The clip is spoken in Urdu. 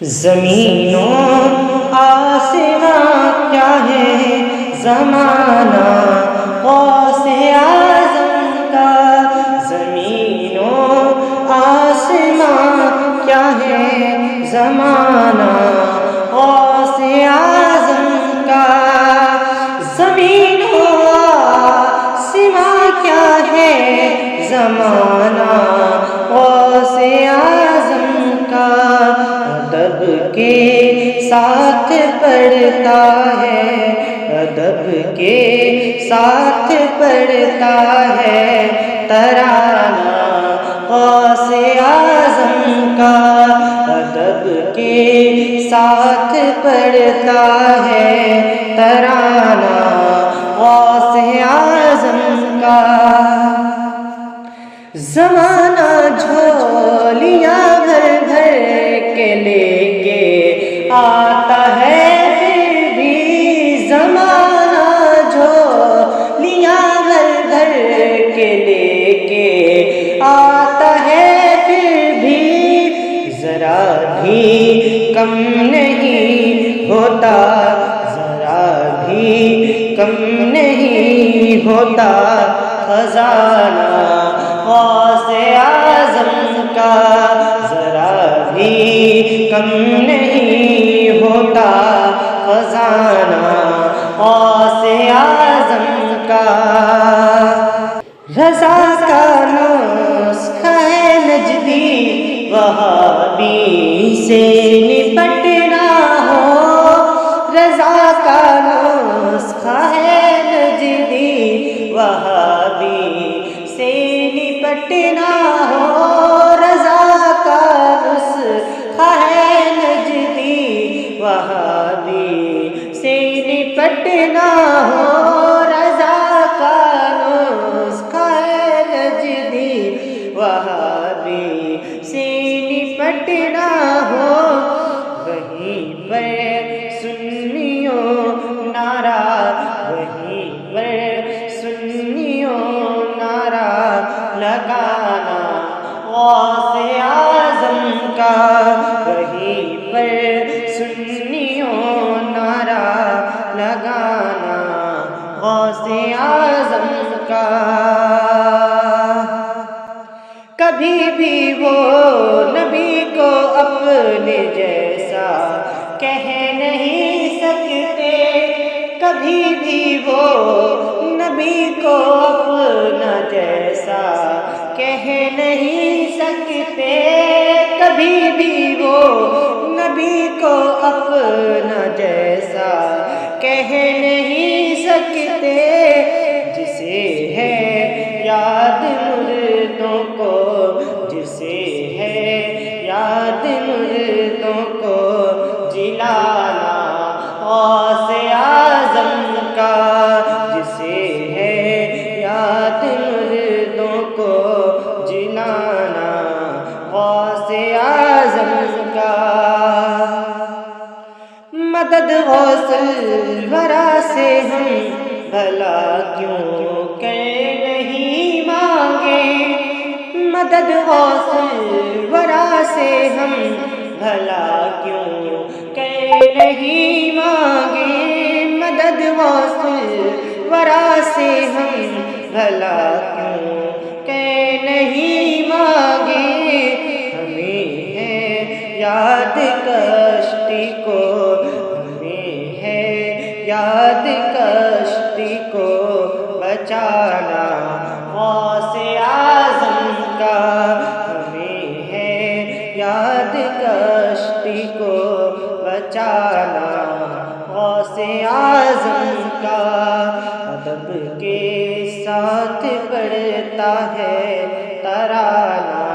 زمین و آسمان کیا ہے زمانہ غوث اعظم کا، زمین و آسمان کیا ہے زمانہ غوث اعظم کا، زمین و آسمان کیا ہے زمانہ غوث اعظم کا، ادب کے ساتھ پڑھتا ہے، ادب کے ساتھ پڑھتا ہے ترانہ غوث اعظم کا، ادب کے ساتھ پڑھتا ہے ترانہ غوث اعظم کا، زمانہ جھولیاں بھر بھر کے لے کے آتا ہے، پھر بھی زمانہ جھولیاں بھر بھر کے لے کے آتا ہے، پھر بھی ذرا بھی کم نہیں ہوتا، ذرا بھی کم نہیں ہوتا خزانہ غوث اعظم کا، ذرا بھی کم نہیں ہوتا خزانہ غوث اعظم کا، رضا کا نسخہ ہے نجدی وہابی سے نپٹنا ہو، رضا کا نسخہ ہے نجدی وہابی سے نپٹنا ہو، رضا کا نسخہ ہے نجدی وہابی سے نپٹنا ہو، رضا کا نسخہ ہے نجدی وہابی سے نپٹنا ہو، وہیں پر سنیوں نعرہ، وہیں پر سنیوں نعرہ لگانا غوث اعظم کا، وہیں پر سنیوں نعرہ لگانا غوث اعظم کا، کبھی بھی وہ نبی کو اپنے جیسا کہہ نہیں سکتے، کبھی بھی وہ نبی کو اپنا جیسا کہہ نہیں سکتے، کبھی بھی وہ نبی کو اپنا جیسا کہہ نہیں سکتے، جسے ہے یاد مردوں کو، جسے ہے یاد مردوں کو جلانا غوث اعظم کا، جسے ہے یاد مردوں کو جلانا غوث اعظم کا، مدد غوث الورا سے ہم بھلا کیوں کہ نہیں مانگے، مدد غوث الورا سے ہم بھلا کیوں کہ نہیں مانگے، مدد غوث الورا سے ہم بھلا کیوں کہ نہیں مانگے، ہمیں ہے یاد کشتی کو، ہمیں ہے یاد کشتی کو بچانا غوث اعظم کا، ہمیں ہے یاد کشتی کو بچانا غوث اعظم کا، ادب کے ساتھ پڑھتا ہے ترانہ